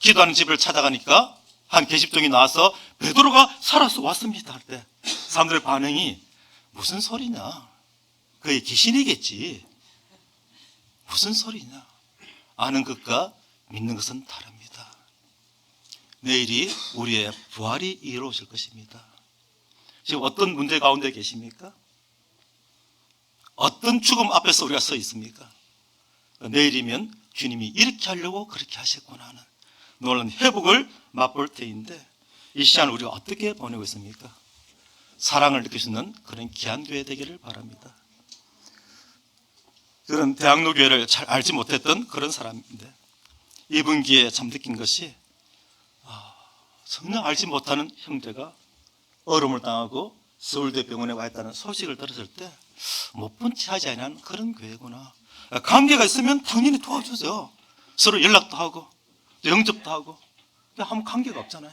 기도하는 집을 찾아가니까 한 계집종이 나와서 베드로가 살아서 왔습니다 할 때 사람들의 반응이 무슨 소리냐, 그게 귀신이겠지. 무슨 소리냐? 아는 것과 믿는 것은 다릅니다. 내일이 우리의 부활이 이루어질 것입니다. 지금 어떤 문제 가운데 계십니까? 어떤 죽음 앞에서 우리가 서 있습니까? 내일이면 주님이 이렇게 하려고 그렇게 하셨구나 하는 놀라운 회복을 맛볼 때인데, 이 시간을 우리가 어떻게 보내고 있습니까? 사랑을 느낄 수 있는 그런 귀한 교회 되기를 바랍니다. 그런 대학로 교회를 잘 알지 못했던 그런 사람인데, 이번 기회에 참 느낀 것이, 전혀 알지 못하는 형제가 어려움을 당하고 서울대 병원에 와 있다는 소식을 들었을 때 못 본 체 하지 않는 그런 교회구나. 관계가 있으면 당연히 도와주죠. 서로 연락도 하고 영접도 하고, 아무 관계가 없잖아요.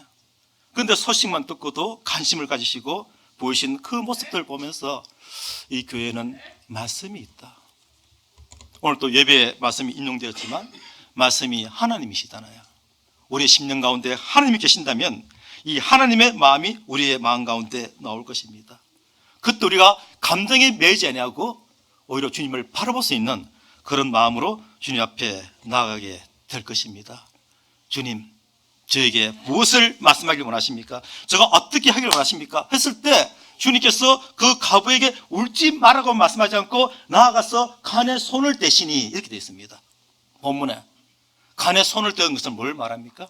그런데 소식만 듣고도 관심을 가지시고 보이신 그 모습들 보면서 이 교회는 말씀이 있다. 오늘 또 예배에 말씀이 인용되었지만 말씀이 하나님이시잖아요. 우리의 심령 가운데 하나님이 계신다면 이 하나님의 마음이 우리의 마음 가운데 나올 것입니다. 그때 우리가 감정에 매이지 아니하고 오히려 주님을 바라볼 수 있는 그런 마음으로 주님 앞에 나아가게 될 것입니다. 주님, 저에게 무엇을 말씀하길 원하십니까? 제가 어떻게 하길 원하십니까? 했을 때 주님께서 그 과부에게 울지 말라고 말씀하지 않고 나아가서 간에 손을 대시니, 이렇게 되어 있습니다. 본문에 간에 손을 댄 것은 뭘 말합니까?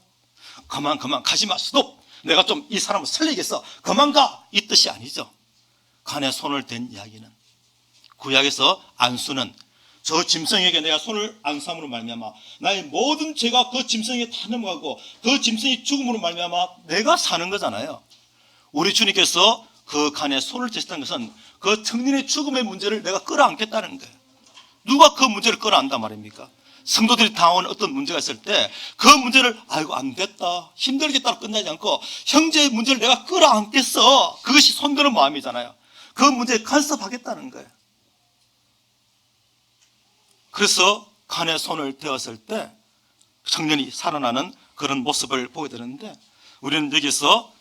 그만 가지마, 스톱, 내가 좀 이 사람을 살리겠어, 그만 가, 이 뜻이 아니죠. 간에 손을 댄 이야기는, 구약에서 안수는 저 짐승에게 내가 손을 안수함으로 말미암아 나의 모든 죄가 그 짐승에게 다 넘어가고 그 짐승이 죽음으로 말미암아 내가 사는 거잖아요. 우리 주님께서 그 간에 손을 대셨다는 것은 그 청년의 죽음의 문제를 내가 끌어안겠다는 거예요. 누가 그 문제를 끌어안단 말입니까? 성도들이 당하는 어떤 문제가 있을 때 그 문제를 아이고 안 됐다, 힘들겠다로 끝나지 않고 형제의 문제를 내가 끌어안겠어, 그것이 손드는 마음이잖아요. 그 문제에 간섭하겠다는 거예요. 그래서 간에 손을 대었을 때 청년이 살아나는 그런 모습을 보게 되는데, 우리는 여기서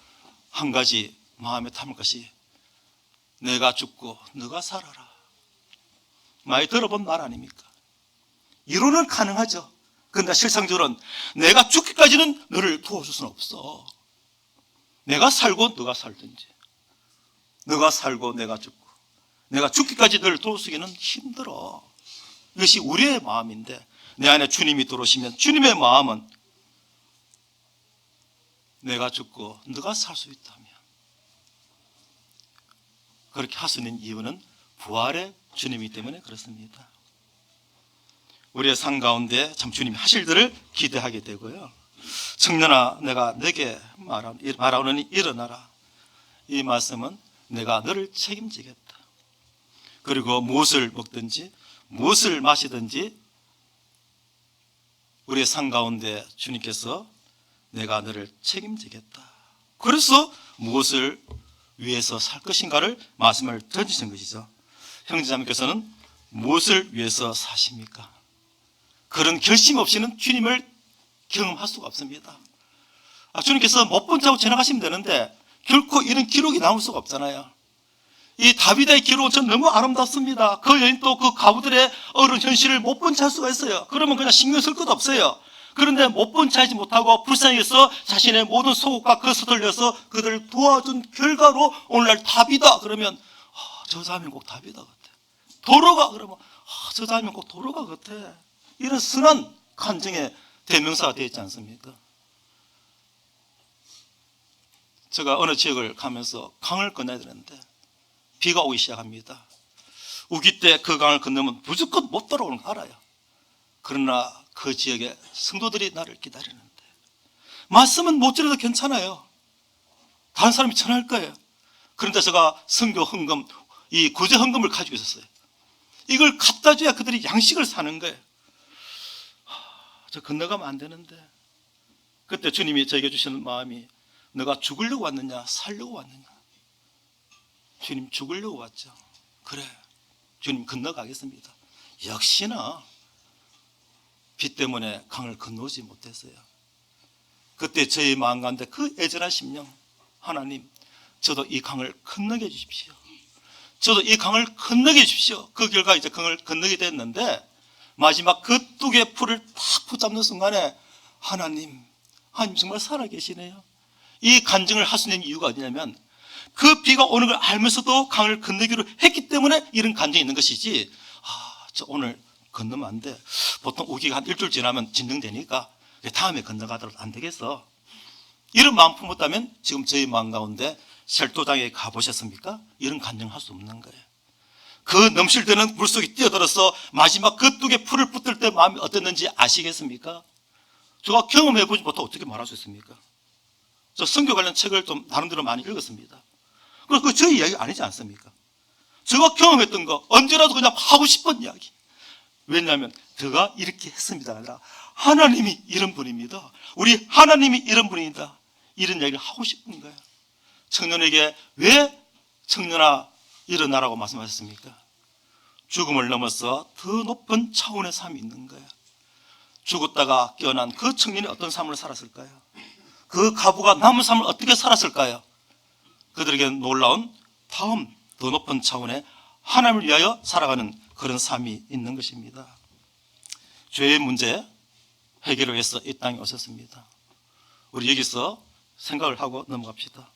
한 가지 마음에 담을 것이, 내가 죽고 너가 살아라. 많이 들어본 말 아닙니까? 이론은 가능하죠. 그런데 실상적으로는 내가 죽기까지는 너를 도와줄 수는 없어. 내가 살고 너가 살든지, 너가 살고 내가 죽고, 내가 죽기까지 너를 도와주기는 힘들어. 이것이 우리의 마음인데, 내 안에 주님이 들어오시면 주님의 마음은 내가 죽고 너가 살 수 있다면, 그렇게 할 수 있는 이유는 부활의 주님이기 때문에 그렇습니다. 우리의 삶 가운데 참 주님이 하실 일을 기대하게 되고요. 청년아, 내가 내게 말하오니 일어나라. 이 말씀은 내가 너를 책임지겠다. 그리고 무엇을 먹든지 무엇을 마시든지 우리의 삶 가운데 주님께서 내가 너를 책임지겠다. 그래서 무엇을 위해서 살 것인가를 말씀을 던지신 것이죠. 형제자매께서는 무엇을 위해서 사십니까? 그런 결심 없이는 주님을 경험할 수가 없습니다. 주님께서 못 본 자고 지나가시면 되는데 결코 이런 기록이 나올 수가 없잖아요. 이 다윗의 기록은 전 너무 아름답습니다. 그 여인도 그 가부들의 어려운 현실을 못 본 채 할 수가 있어요. 그러면 그냥 신경 쓸 것도 없어요. 그런데 못 본 채 하지 못하고 불쌍해서 자신의 모든 속옷과 그 서둘려서 그들을 도와준 결과로 오늘날 다윗이다 그러면 저 사람이 꼭 다윗이다 같아. 도로가 그러면 저 사람이 꼭 도로가 같아. 이런 순한 감정의 대명사가 되어 있지 않습니까? 제가 어느 지역을 가면서 강을 건너야 되는데 비가 오기 시작합니다. 우기 때 그 강을 건너면 무조건 못 돌아오는 거 알아요. 그러나 그 지역에 성도들이 나를 기다리는데, 말씀은 못 드려도 괜찮아요. 다른 사람이 전할 거예요. 그런데 제가 선교 헌금, 이 구제 헌금을 가지고 있었어요. 이걸 갖다 줘야 그들이 양식을 사는 거예요. 저 건너가면 안 되는데, 그때 주님이 저에게 주시는 마음이, 너가 죽으려고 왔느냐 살려고 왔느냐. 주님 죽으려고 왔죠. 그래, 주님 건너가겠습니다. 역시나 비 때문에 강을 건너지 못했어요. 그때 저의 마음 가운데 그 애절한 심령, 하나님 저도 이 강을 건너게 해주십시오. 저도 이 강을 건너게 해주십시오. 그 결과 이제 강을 건너게 됐는데, 마지막 그 두 개의 풀을 딱 붙잡는 순간에 하나님 정말 살아계시네요. 이 간증을 할 수 있는 이유가 어디냐면 그 비가 오는 걸 알면서도 강을 건너기로 했기 때문에 이런 간증이 있는 것이지, 저 오늘 건너면 안 돼. 보통 우기가 한 일주일 지나면 진정되니까 다음에 건너가도록 안 되겠어. 이런 마음 품었다면 지금 저희 마음 가운데 셀도당에 가보셨습니까? 이런 간증할 수 없는 거예요. 그 넘실대는 물속에 뛰어들어서 마지막 그 두 개 풀을 붙들 때 마음이 어땠는지 아시겠습니까? 제가 경험해보지 못하고 어떻게 말할 수 있습니까? 저 선교 관련 책을 좀 나름대로 많이 읽었습니다. 그거 저희 이야기 아니지 않습니까? 제가 경험했던 거 언제라도 그냥 하고 싶은 이야기. 왜냐하면 제가 이렇게 했습니다가 아니라 하나님이 이런 분입니다. 우리 하나님이 이런 분이다. 이런 이야기를 하고 싶은 거예요. 청년에게 왜 청년아 일어나라고 말씀하셨습니까? 죽음을 넘어서 더 높은 차원의 삶이 있는 거예요. 죽었다가 깨어난 그 청년이 어떤 삶을 살았을까요? 그 가부가 남은 삶을 어떻게 살았을까요? 그들에게 놀라운 다음 더 높은 차원의 하나님을 위하여 살아가는 그런 삶이 있는 것입니다. 죄의 문제 해결을 위해서 이 땅에 오셨습니다. 우리 여기서 생각을 하고 넘어갑시다.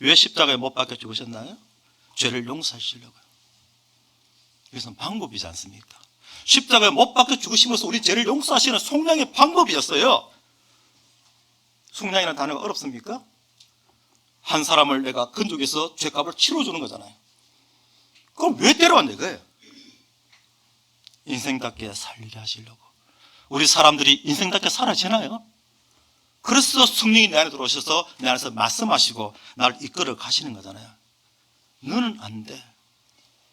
왜 십자가에 못 박혀 죽으셨나요? 죄를 용서하시려고요. 이것은 방법이지 않습니까? 십자가에 못 박혀 죽으시면서 우리 죄를 용서하시는 속량의 방법이었어요. 속량이라는 단어가 어렵습니까? 한 사람을 내가 근족해서 죄값을 치러주는 거잖아요. 그럼 왜 데려왔냐 이거예요. 인생답게 살게 하시려고. 우리 사람들이 인생답게 살아지나요? 그래서 성령이 내 안에 들어오셔서 내 안에서 말씀하시고 나를 이끌어 가시는 거잖아요. 너는 안 돼.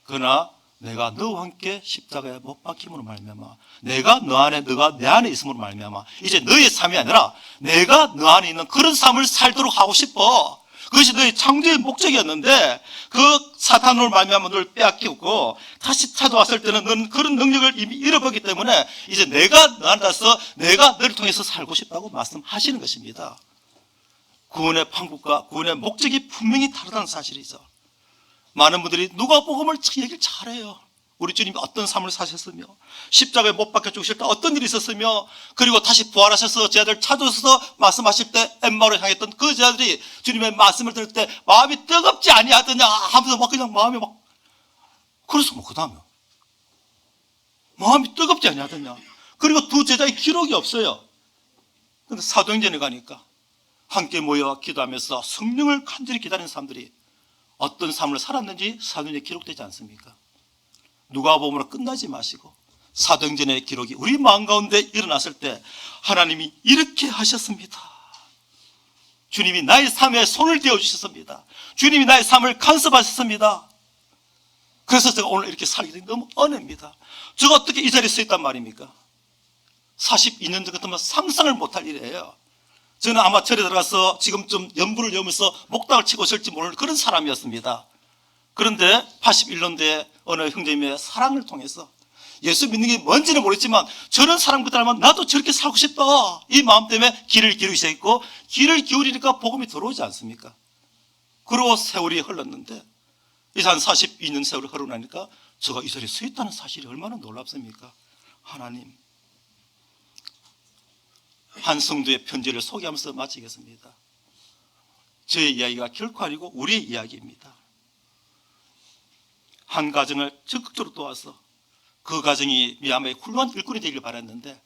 그러나 내가 너와 함께 십자가에 못 박힘으로 말미암아, 내가 너 안에, 너가 내 안에 있음으로 말미암아, 이제 너의 삶이 아니라 내가 너 안에 있는 그런 삶을 살도록 하고 싶어. 그것이 너의 창조의 목적이었는데 그 사탄으로 말미암아 너를 빼앗기고 다시 찾아왔을 때는 너는 그런 능력을 이미 잃어버렸기 때문에 이제 내가 너 안에 서 내가 너를 통해서 살고 싶다고 말씀하시는 것입니다. 구원의 방법과 구원의 목적이 분명히 다르다는 사실이죠. 많은 분들이 누가복음을 얘기를 잘해요. 우리 주님이 어떤 삶을 사셨으며 십자가에 못 박혀 죽으실 때 어떤 일이 있었으며 그리고 다시 부활하셔서 제자들 찾아서 말씀하실 때 엠마오를 향했던 그 제자들이 주님의 말씀을 들을 때 마음이 뜨겁지 아니하더냐 하면서 막 그냥 마음이 막 그래서 뭐 그 다음에 마음이 뜨겁지 아니하더냐. 그리고 두 제자의 기록이 없어요. 그런데 사도행전에 가니까 함께 모여 기도하면서 성령을 간절히 기다리는 사람들이 어떤 삶을 살았는지 사도행전에 기록되지 않습니까? 누가복음으로 끝나지 마시고 사도행전의 기록이 우리 마음 가운데 일어났을 때 하나님이 이렇게 하셨습니다. 주님이 나의 삶에 손을 대어주셨습니다. 주님이 나의 삶을 간섭하셨습니다. 그래서 제가 오늘 이렇게 살게 된 게 너무 은혜입니다. 제가 어떻게 이 자리에 서 있단 말입니까? 42년 전 같으면 상상을 못할 일이에요. 저는 아마 절에 들어가서 지금쯤 연불을 여면서 목닥을 치고 있을지 모르는 그런 사람이었습니다. 그런데 81년도에 어느 형제님의 사랑을 통해서 예수 믿는 게 뭔지는 모르겠지만 저런 사람 그 닮으면 나도 저렇게 살고 싶다. 이 마음 때문에 길을 기울이기 시작했고 길을 기울이니까 복음이 들어오지 않습니까? 그리고 세월이 흘렀는데 이제 한 42년 세월이 흐르고 나니까 제가 이 자리에 서 있다는 사실이 얼마나 놀랍습니까? 하나님, 한 성도의 편지를 소개하면서 마치겠습니다. 저의 이야기가 결코 아니고 우리의 이야기입니다. 한 가정을 적극적으로 도와서 그 가정이 미얀마의 훌륭한 일꾼이 되기를 바랐는데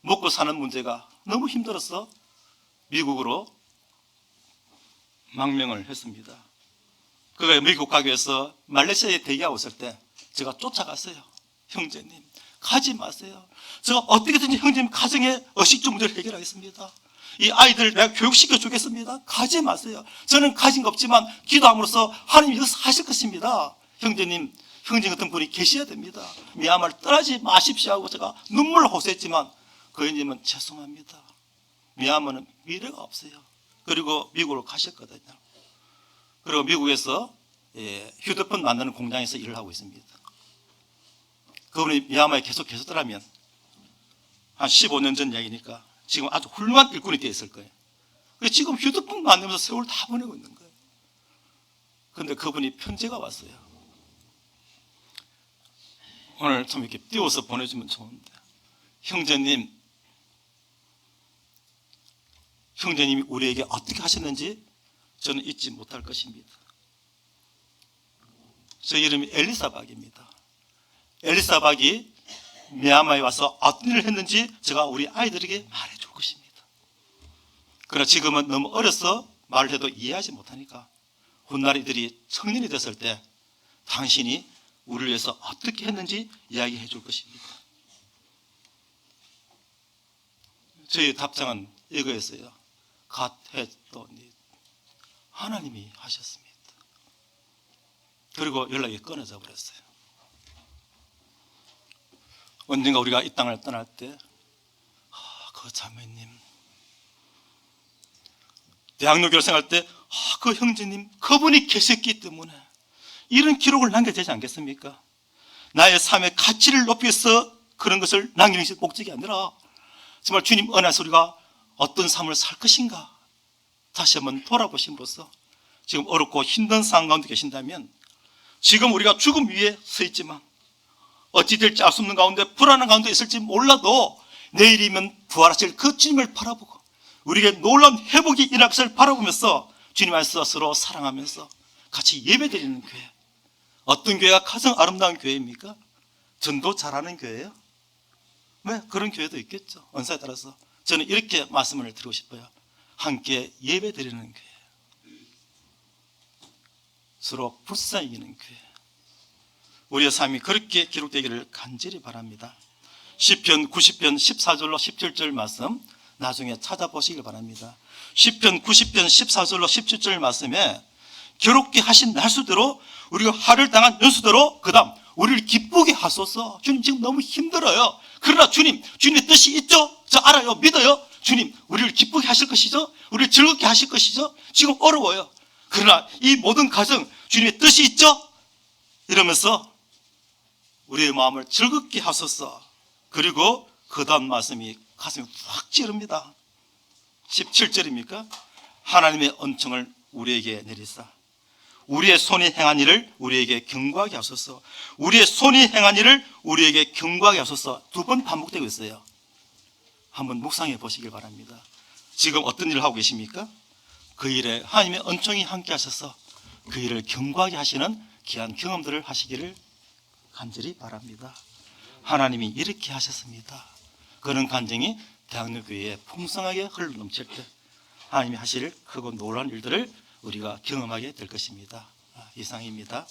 먹고 사는 문제가 너무 힘들어서 미국으로 망명을 했습니다. 그가 미국 가기 위해서 말레이시아에 대기하고 있을 때 제가 쫓아갔어요. 형제님 가지 마세요. 제가 어떻게든지 형제님 가정의 의식주 문제를 해결하겠습니다. 이 아이들 내가 교육시켜 주겠습니다. 가지 마세요. 저는 가진 거 없지만 기도함으로써 하나님이 이것을 하실 것입니다. 형제님 같은 분이 계셔야 됩니다. 미얀마를 떠나지 마십시오 하고 제가 눈물을 호소했지만 그 형님은 죄송합니다. 미얀마는 미래가 없어요. 그리고 미국으로 가셨거든요. 그리고 미국에서 휴대폰 만드는 공장에서 일을 하고 있습니다. 그분이 미얀마에 계속 계셨더라면 한 15년 전 이야기니까 지금 아주 훌륭한 일꾼이 되어 있을 거예요. 지금 휴대폰 만들면서 세월 다 보내고 있는 거예요. 그런데 그분이 편지가 왔어요. 오늘 좀 이렇게 띄워서 보내주면 좋은데, 형제님이 우리에게 어떻게 하셨는지 저는 잊지 못할 것입니다. 저 이름이 엘리사박입니다. 엘리사박이 미얀마에 와서 어떤 일을 했는지 제가 우리 아이들에게 말해줄 것입니다. 그러나 지금은 너무 어려서 말을 해도 이해하지 못하니까 훗날 이들이 청년이 됐을 때 당신이 우리를 위해서 어떻게 했는지 이야기해 줄 것입니다. 저희 답장은 이거였어요. God has done it. 하나님이 하셨습니다. 그리고 연락이 끊어져 버렸어요. 언젠가 우리가 이 땅을 떠날 때, 그 자매님, 대학로교를 생활할 때, 그 형제님, 그분이 계셨기 때문에 이런 기록을 남겨야 되지 않겠습니까? 나의 삶의 가치를 높이기 위해서 그런 것을 남기는 것이 목적이 아니라 정말 주님 은혜에서 우리가 어떤 삶을 살 것인가 다시 한번 돌아보심으로써 지금 어렵고 힘든 상황 가운데 계신다면, 지금 우리가 죽음 위에 서 있지만 어찌 될지 알 수 없는 가운데 불안한 가운데 있을지 몰라도 내일이면 부활하실 그 주님을 바라보고 우리에게 놀라운 회복이 일어날 것을 바라보면서 주님 안에서 서로 사랑하면서 같이 예배드리는 교회, 어떤 교회가 가장 아름다운 교회입니까? 전도 잘하는 교회예요? 네, 그런 교회도 있겠죠. 은사에 따라서. 저는 이렇게 말씀을 드리고 싶어요. 함께 예배드리는 교회, 서로 불쌍히 여기는 교회, 우리의 삶이 그렇게 기록되기를 간절히 바랍니다. 시편 90편 14절로 17절 말씀 나중에 찾아보시길 바랍니다. 시편 90편 14절로 17절 말씀에 괴롭게 하신 날수대로, 우리가 화를 당한 연수대로 그 다음 우리를 기쁘게 하소서. 주님 지금 너무 힘들어요. 그러나 주님의 뜻이 있죠? 저 알아요. 믿어요. 주님 우리를 기쁘게 하실 것이죠? 우리를 즐겁게 하실 것이죠? 지금 어려워요. 그러나 이 모든 과정 주님의 뜻이 있죠? 이러면서 우리의 마음을 즐겁게 하소서. 그리고 그 다음 말씀이 가슴이 확 찌릅니다. 17절입니까? 하나님의 은총을 우리에게 내리사 우리의 손이 행한 일을 우리에게 경고하게 하소서. 우리의 손이 행한 일을 우리에게 경고하게 하소서. 두 번 반복되고 있어요. 한번 묵상해 보시길 바랍니다. 지금 어떤 일을 하고 계십니까? 그 일에 하나님의 은총이 함께 하셔서 그 일을 경고하게 하시는 귀한 경험들을 하시기를 간절히 바랍니다. 하나님이 이렇게 하셨습니다. 그런 간증이 대학로교회에 풍성하게 흘러넘칠 때 하나님이 하실 크고 놀라운 일들을 우리가 경험하게 될 것입니다. 이상입니다.